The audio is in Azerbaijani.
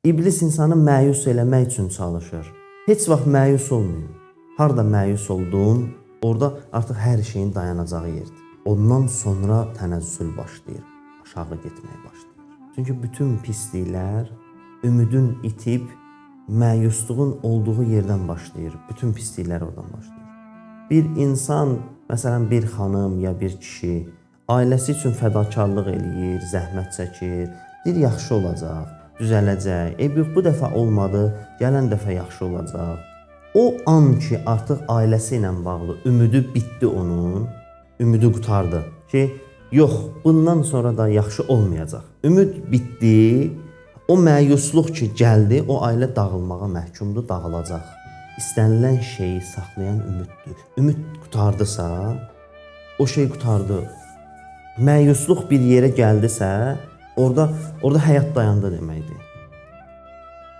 İblis insanı məyus eləmək üçün çalışır. Heç vaxt məyus olmayın. Harda məyus oldun, orada artıq hər şeyin dayanacağı yerdir. Ondan sonra tənəzzül başlayır, aşağı getməyə başlayır. Çünki bütün pisliklər ümidin itib, məyusluğun olduğu yerdən başlayır. Bütün pisliklər oradan başlayır. Bir insan, məsələn bir xanım ya bir kişi ailəsi üçün fədakarlıq eləyir, zəhmət çəkir, deyir yaxşı olacaq, düzələcək. Yox, bu dəfə olmadı, gələn dəfə yaxşı olacaq. O an ki, artıq ailəsi ilə bağlı ümidi bitdi onun, ümidi qutardı ki, yox, bundan sonra da yaxşı olmayacaq. Ümid bitdi, o məyusluq ki, gəldi, o ailə dağılmağa məhkumdur, dağılacaq. İstənilən şeyi saxlayan ümiddir. Ümid qutardısa, o şey qutardı. Məyusluq bir yerə gəldisə, orada həyat dayandı deməkdir.